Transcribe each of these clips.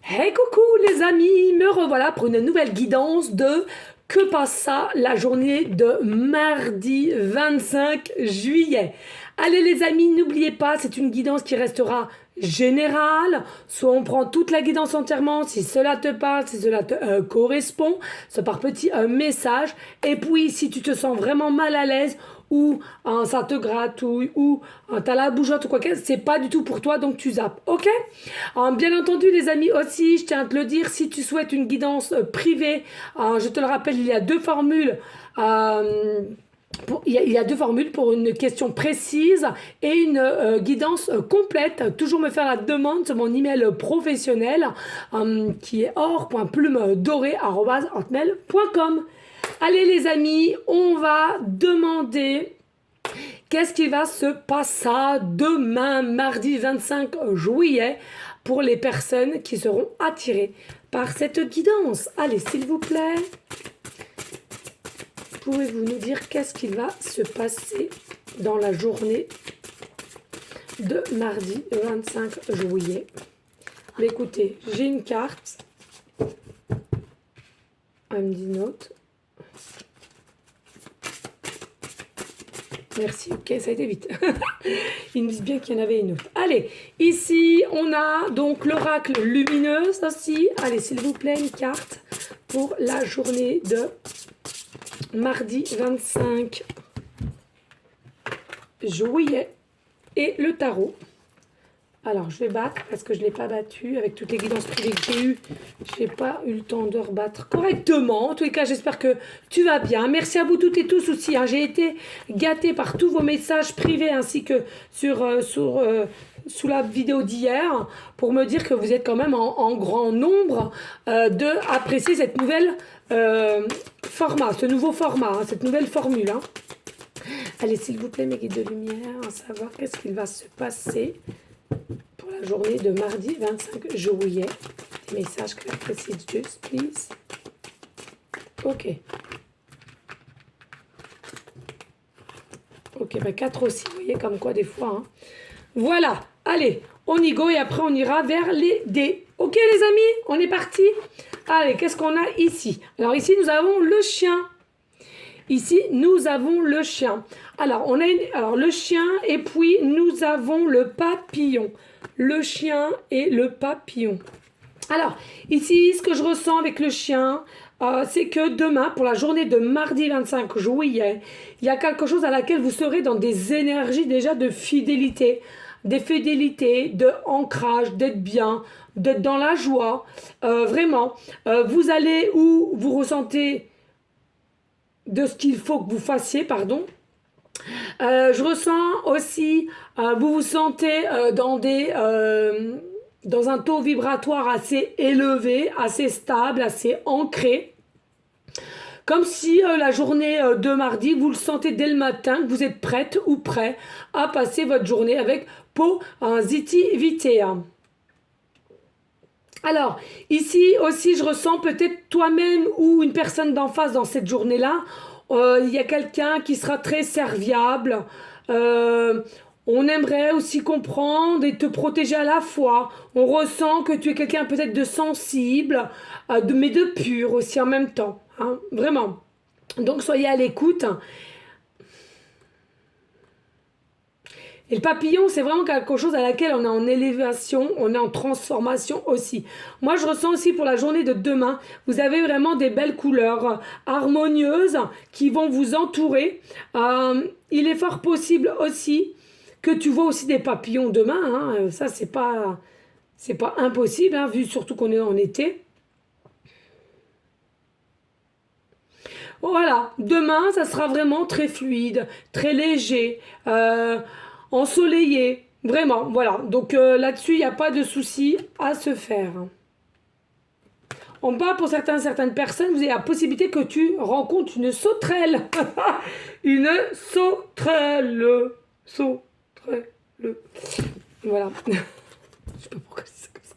Hey coucou les amis, me revoilà pour une nouvelle guidance de Que passe ça la journée de mardi 25 juillet. Allez les amis, n'oubliez pas, c'est une guidance qui restera générale. Soit on prend toute la guidance entièrement si cela te parle, si cela te correspond, soit par petit message. Et puis si tu te sens vraiment mal à l'aise ou ça te gratouille ou t'as la bougeotte ou quoi que c'est pas du tout pour toi, donc tu zappes, ok. Bien entendu les amis aussi, je tiens à te le dire, si tu souhaites une guidance privée, je te le rappelle, il y a deux formules. Il y a deux formules pour une question précise et une guidance complète. Toujours me faire la demande sur mon email professionnel qui est or.plumedorée@hotmail.com. Allez les amis, on va demander qu'est-ce qui va se passer demain, mardi 25 juillet, pour les personnes qui seront attirées par cette guidance. Allez, s'il vous plaît, pouvez-vous nous dire qu'est-ce qui va se passer dans la journée de mardi 25 juillet? Mais écoutez, j'ai une carte. Elle me dit note. Merci, ok, ça a été vite. Ils me disent bien qu'il y en avait une autre. Allez, ici, on a donc l'oracle lumineuse aussi. Allez, s'il vous plaît, une carte pour la journée de mardi 25 juillet. Et le tarot. Alors, je vais battre parce que je ne l'ai pas battu. Avec toutes les guidances privées que j'ai eues, je n'ai pas eu le temps de rebattre correctement. En tous les cas, j'espère que tu vas bien. Merci à vous toutes et tous aussi. J'ai été gâtée par tous vos messages privés ainsi que sous la vidéo d'hier pour me dire que vous êtes quand même en grand nombre de apprécier cette nouvelle format, ce nouveau format, cette nouvelle formule. Allez, s'il vous plaît, mes guides de lumière, à savoir qu'est-ce qu'il va se passer pour la journée de mardi 25 juillet. Des messages que précise juste, please. Ok. Ok, ben 4 aussi, vous voyez, comme quoi des fois. Voilà, allez, on y go et après on ira vers les dés. Ok les amis, on est parti. Allez, qu'est-ce qu'on a ici? Alors ici, nous avons le chien. Ici, nous avons le chien. Alors, on a le chien et puis nous avons le papillon. Le chien et le papillon. Alors, ici, ce que je ressens avec le chien, c'est que demain, pour la journée de mardi 25 juillet, il y a quelque chose à laquelle vous serez dans des énergies déjà de fidélité. Des fidélités, de ancrage, d'être bien, d'être dans la joie. Vraiment, vous allez où vous ressentez de ce qu'il faut que vous fassiez, pardon. Je ressens aussi, vous vous sentez dans un taux vibratoire assez élevé, assez stable, assez ancré. Comme si la journée de mardi, vous le sentez dès le matin, que vous êtes prête ou prêt à passer votre journée avec positivité. Alors, ici aussi, je ressens peut-être toi-même ou une personne d'en face dans cette journée-là. Il y a quelqu'un qui sera très serviable. On aimerait aussi comprendre et te protéger à la fois. On ressent que tu es quelqu'un peut-être de sensible, mais de pur aussi en même temps. Vraiment. Donc, soyez à l'écoute. Et le papillon, c'est vraiment quelque chose à laquelle on est en élévation, on est en transformation aussi. Moi, je ressens aussi pour la journée de demain, vous avez vraiment des belles couleurs harmonieuses qui vont vous entourer. Il est fort possible aussi que tu vois aussi des papillons demain. Ça, c'est pas impossible, vu surtout qu'on est en été. Voilà, demain, ça sera vraiment très fluide, très léger. Ensoleillé, vraiment, voilà. Donc là-dessus, il n'y a pas de souci à se faire. En bas, pour certaines personnes, vous avez la possibilité que tu rencontres une sauterelle. Une sauterelle. Sauterelle. Voilà. Je sais pas pourquoi c'est comme ça.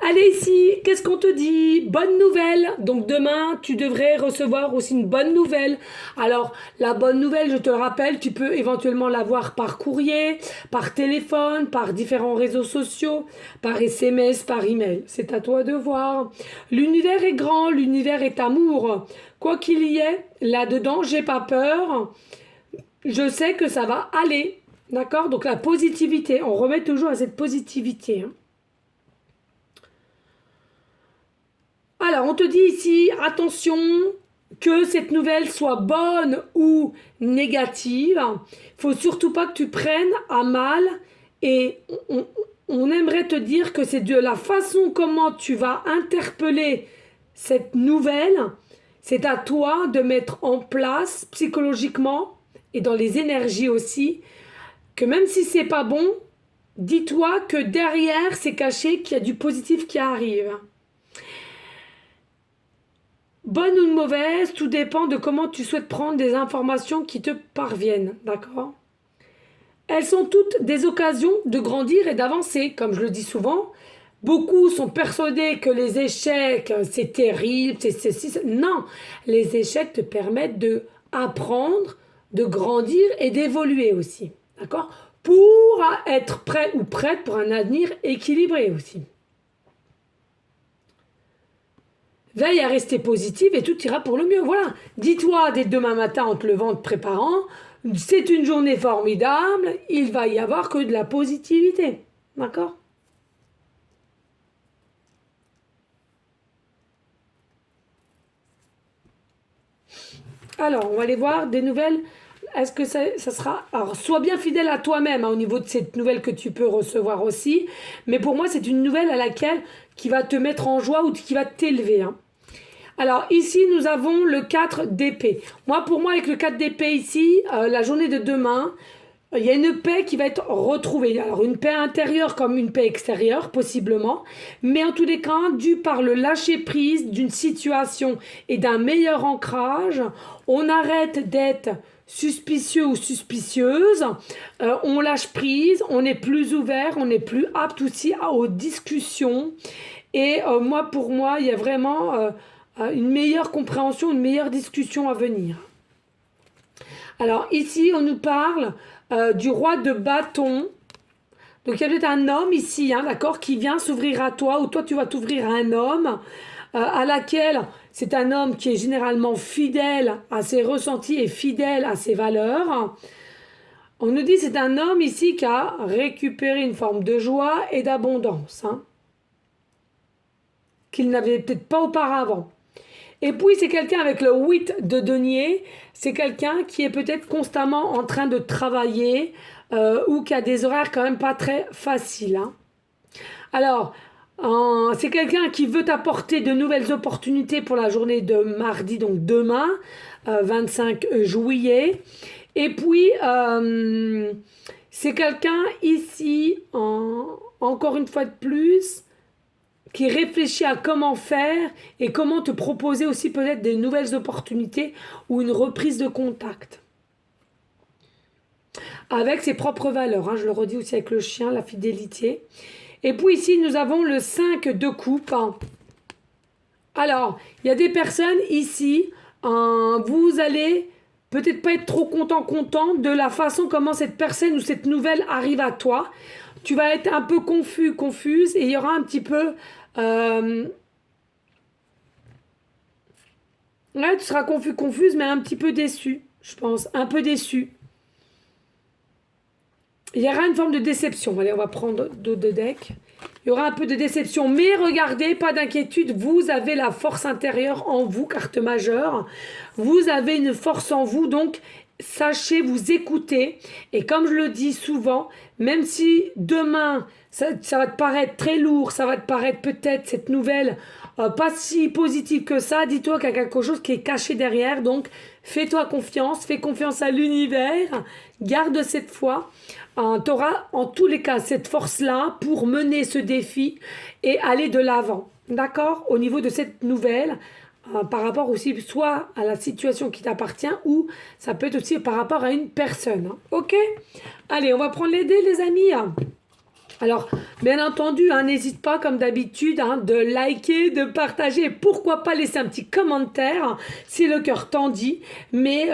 Allez ici, qu'est-ce qu'on te dit? Bonne nouvelle. Donc demain, tu devrais recevoir aussi une bonne nouvelle. Alors, la bonne nouvelle, je te le rappelle, tu peux éventuellement l'avoir par courrier, par téléphone, par différents réseaux sociaux, par SMS, par email. C'est à toi de voir. L'univers est grand, l'univers est amour. Quoi qu'il y ait, là-dedans, j'ai pas peur. Je sais que ça va aller. D'accord? Donc la positivité, on remet toujours à cette positivité. Hein. Alors, on te dit ici, attention, que cette nouvelle soit bonne ou négative. Il faut surtout pas que tu prennes à mal et on aimerait te dire que c'est de la façon comment tu vas interpeller cette nouvelle, c'est à toi de mettre en place psychologiquement et dans les énergies aussi, que même si c'est pas bon, dis-toi que derrière c'est caché qu'il y a du positif qui arrive. Bonne ou mauvaise, tout dépend de comment tu souhaites prendre des informations qui te parviennent, d'accord? Elles sont toutes des occasions de grandir et d'avancer, comme je le dis souvent. Beaucoup sont persuadés que les échecs, c'est terrible, Non, les échecs te permettent de apprendre, de grandir et d'évoluer aussi, d'accord? Pour être prêt ou prête pour un avenir équilibré aussi. Veille à rester positive et tout ira pour le mieux. Voilà. Dis-toi dès demain matin en te levant, en te préparant, c'est une journée formidable, il va y avoir que de la positivité. D'accord? Alors, on va aller voir des nouvelles. Est-ce que ça sera... Alors, sois bien fidèle à toi-même hein, au niveau de cette nouvelle que tu peux recevoir aussi. Mais pour moi, c'est une nouvelle à laquelle qui va te mettre en joie ou qui va t'élever. Hein. Alors, ici, nous avons le 4 d'épée. Pour moi, avec le 4 d'épée ici, la journée de demain, il y a une paix qui va être retrouvée. Alors, une paix intérieure comme une paix extérieure, possiblement. Mais en tous les cas, dû par le lâcher-prise d'une situation et d'un meilleur ancrage, on arrête d'être suspicieux ou suspicieuse, on lâche prise, on est plus ouvert, on est plus apte aussi aux discussions. Et pour moi, il y a vraiment une meilleure compréhension, une meilleure discussion à venir. Alors ici, on nous parle du roi de bâton. Donc il y a peut-être un homme ici, hein, d'accord, qui vient s'ouvrir à toi, ou toi tu vas t'ouvrir à un homme, à laquelle c'est un homme qui est généralement fidèle à ses ressentis et fidèle à ses valeurs. On nous dit c'est un homme ici qui a récupéré une forme de joie et d'abondance, hein, qu'il n'avait peut-être pas auparavant. Et puis c'est quelqu'un avec le 8 de denier, c'est quelqu'un qui est peut-être constamment en train de travailler ou qui a des horaires quand même pas très faciles. Hein. Alors, c'est quelqu'un qui veut t'apporter de nouvelles opportunités pour la journée de mardi, donc demain, 25 juillet. Et puis, c'est quelqu'un ici, encore une fois de plus, qui réfléchit à comment faire et comment te proposer aussi peut-être des nouvelles opportunités ou une reprise de contact. Avec ses propres valeurs, hein, je le redis aussi avec le chien, la fidélité. Et puis ici, nous avons le 5 de coupe. Alors, il y a des personnes ici, vous allez peut-être pas être trop content de la façon comment cette personne ou cette nouvelle arrive à toi. Tu vas être un peu confuse et il y aura un petit peu... ouais, tu seras confuse, mais un petit peu déçu, je pense. Un peu déçu. Il y aura une forme de déception. Allez, on va prendre deux decks. Il y aura un peu de déception. Mais regardez, pas d'inquiétude. Vous avez la force intérieure en vous, carte majeure. Vous avez une force en vous. Donc, sachez vous écouter. Et comme je le dis souvent, même si demain, ça va te paraître très lourd, ça va te paraître peut-être cette nouvelle pas si positive que ça, dis-toi qu'il y a quelque chose qui est caché derrière. Donc, fais-toi confiance, fais confiance à l'univers. Garde cette foi. Tu auras en tous les cas cette force-là pour mener ce défi et aller de l'avant. D'accord? Au niveau de cette nouvelle, par rapport aussi soit à la situation qui t'appartient ou ça peut être aussi par rapport à une personne. Hein. Ok? Allez, on va prendre les dés, les amis. Alors, bien entendu, hein, n'hésite pas, comme d'habitude, hein, de liker, de partager. Pourquoi pas laisser un petit commentaire, hein, si le cœur t'en dit. Mais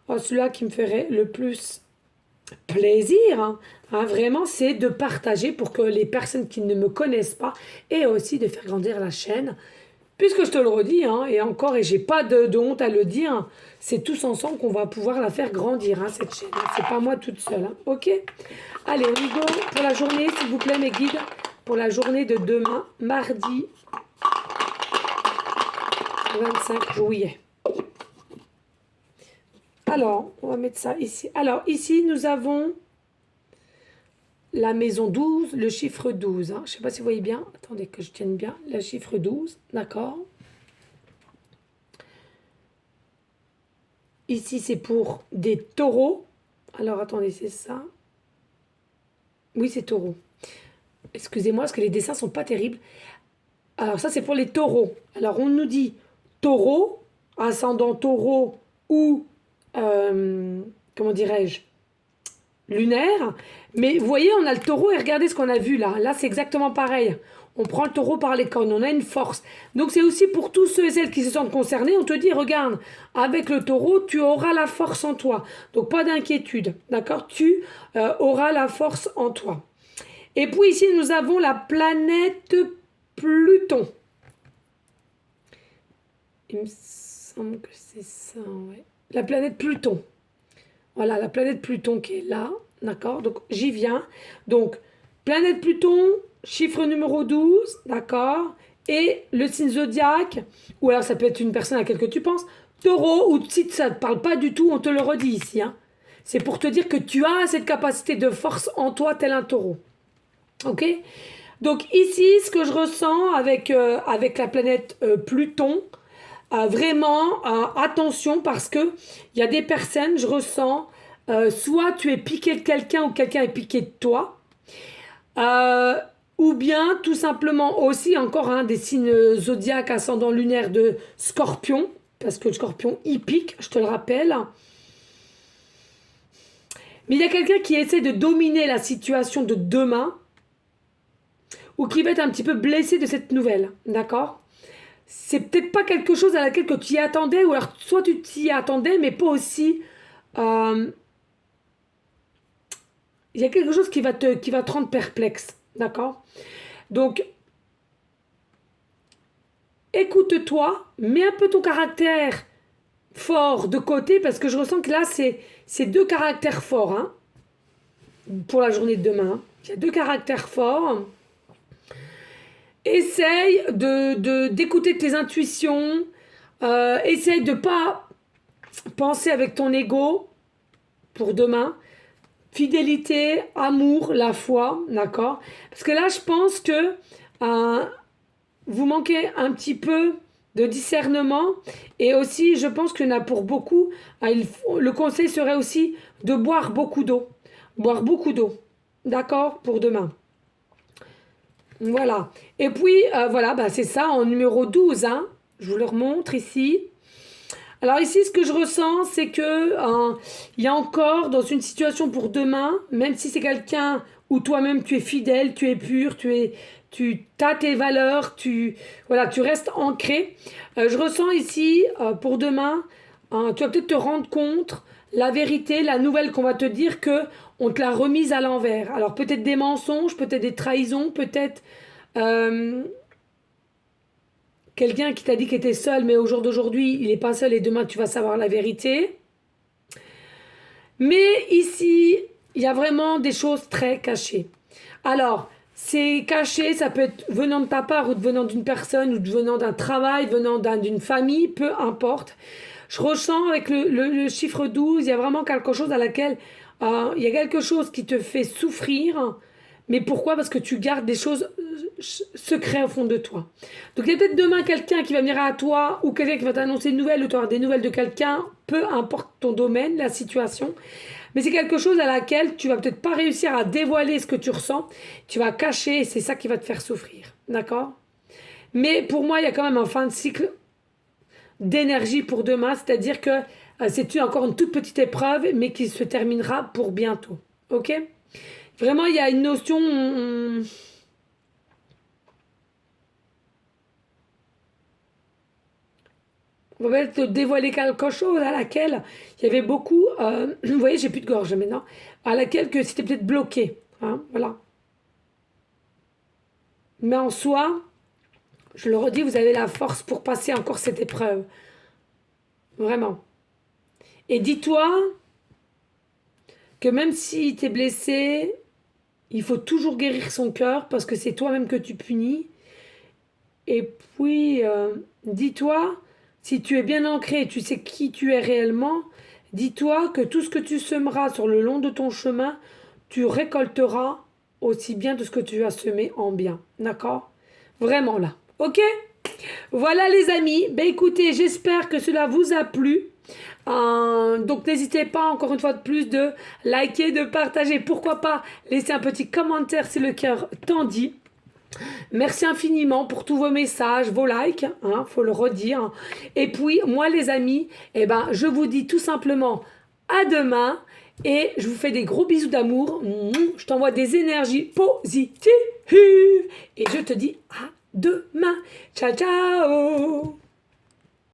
celui-là qui me ferait le plus plaisir, hein, vraiment, c'est de partager pour que les personnes qui ne me connaissent pas et aussi de faire grandir la chaîne. Puisque je te le redis, hein, et encore, et j'ai pas de honte à le dire, c'est tous ensemble qu'on va pouvoir la faire grandir, hein, cette chaîne. C'est pas moi toute seule, hein, ok? Allez, on y go pour la journée, s'il vous plaît, mes guides, pour la journée de demain, mardi 25 juillet. Alors, on va mettre ça ici. Alors, ici, nous avons la maison 12, le chiffre 12. Hein. Je ne sais pas si vous voyez bien. Attendez que je tienne bien. Le chiffre 12, d'accord. Ici, c'est pour des taureaux. Alors, attendez, c'est ça. Oui, c'est taureau. Excusez-moi, parce que les dessins ne sont pas terribles. Alors, ça, c'est pour les taureaux. Alors, on nous dit taureau, ascendant taureau ou, comment dirais-je, lunaire. Mais vous voyez, on a le taureau et regardez ce qu'on a vu là. Là, c'est exactement pareil. On prend le taureau par les cornes, on a une force. Donc, c'est aussi pour tous ceux et celles qui se sentent concernés. On te dit, regarde, avec le taureau, tu auras la force en toi. Donc, pas d'inquiétude, d'accord? Tu auras la force en toi. Et puis ici, nous avons la planète Pluton. Il me semble que c'est ça, ouais. La planète Pluton. Voilà, la planète Pluton qui est là, d'accord? Donc, j'y viens. Donc, planète Pluton, chiffre numéro 12, d'accord? Et le signe zodiaque, ou alors ça peut être une personne à laquelle tu penses, taureau, ou si ça ne te parle pas du tout, on te le redit ici, hein. C'est pour te dire que tu as cette capacité de force en toi, tel un taureau. Ok? Donc ici, ce que je ressens avec la planète Pluton, vraiment, attention parce que il y a des personnes, je ressens, soit tu es piqué de quelqu'un ou quelqu'un est piqué de toi, ou bien tout simplement aussi encore des signes zodiaques ascendant lunaire de Scorpion, parce que le Scorpion il pique, je te le rappelle. Mais il y a quelqu'un qui essaie de dominer la situation de demain, ou qui va être un petit peu blessé de cette nouvelle, d'accord? C'est peut-être pas quelque chose à laquelle que tu y attendais, ou alors soit tu t'y attendais, mais pas aussi. Il y a quelque chose qui va te rendre perplexe, d'accord? Donc, écoute-toi, mets un peu ton caractère fort de côté, parce que je ressens que là, c'est deux caractères forts, hein, pour la journée de demain. Il y a deux caractères forts. Essaye d'écouter tes intuitions. Essaye de ne pas penser avec ton ego pour demain. Fidélité, amour, la foi, d'accord? Parce que là, je pense que vous manquez un petit peu de discernement. Et aussi, je pense qu'il y en a pour beaucoup. Le conseil serait aussi de boire beaucoup d'eau. Boire beaucoup d'eau, d'accord? Pour demain. Voilà. Et puis, voilà, bah, c'est ça en numéro 12. Hein. Je vous le remontre ici. Alors ici, ce que je ressens, c'est que il y a encore dans une situation pour demain, même si c'est quelqu'un où toi-même tu es fidèle, tu es pur, tu as tes valeurs, voilà, tu restes ancré. Je ressens ici, pour demain, tu vas peut-être te rendre compte, la vérité, la nouvelle qu'on va te dire que on te l'a remise à l'envers. Alors peut-être des mensonges, peut-être des trahisons, peut-être quelqu'un qui t'a dit qu'il était seul, mais au jour d'aujourd'hui, il n'est pas seul et demain, tu vas savoir la vérité. Mais ici, il y a vraiment des choses très cachées. Alors, c'est caché, ça peut être venant de ta part ou venant d'une personne ou venant d'un travail, venant d'une famille, peu importe. Je ressens avec le chiffre 12, il y a vraiment quelque chose à laquelle il y a quelque chose qui te fait souffrir. Mais pourquoi? Parce que tu gardes des choses secrètes au fond de toi. Donc il y a peut-être demain quelqu'un qui va venir à toi ou quelqu'un qui va t'annoncer une nouvelle ou tu auras des nouvelles de quelqu'un, peu importe ton domaine, la situation. Mais c'est quelque chose à laquelle tu vas peut-être pas réussir à dévoiler ce que tu ressens. Tu vas cacher et c'est ça qui va te faire souffrir. D'accord? Mais pour moi, il y a quand même un fin de cycle d'énergie pour demain. C'est-à-dire que c'est encore une toute petite épreuve, mais qui se terminera pour bientôt. Ok? Vraiment, il y a une notion... On va te dévoiler quelque chose à laquelle il y avait beaucoup... vous voyez, j'ai plus de gorge maintenant. À laquelle que c'était peut-être bloqué. Hein, voilà. Mais en soi, je le redis, vous avez la force pour passer encore cette épreuve. Vraiment. Et dis-toi que même si tu es blessé, il faut toujours guérir son cœur parce que c'est toi-même que tu punis. Et puis, dis-toi, si tu es bien ancré, tu sais qui tu es réellement, dis-toi que tout ce que tu semeras sur le long de ton chemin, tu récolteras aussi bien de ce que tu as semé en bien. D'accord? Vraiment là. Ok? Voilà les amis. Ben écoutez, j'espère que cela vous a plu. Donc n'hésitez pas encore une fois de plus de liker, de partager. Pourquoi pas laisser un petit commentaire si le cœur t'en dit. Merci infiniment pour tous vos messages, vos likes, hein, faut le redire. Et puis, moi les amis, eh ben, je vous dis tout simplement à demain et je vous fais des gros bisous d'amour. Je t'envoie des énergies positives et je te dis à demain. Ciao, ciao!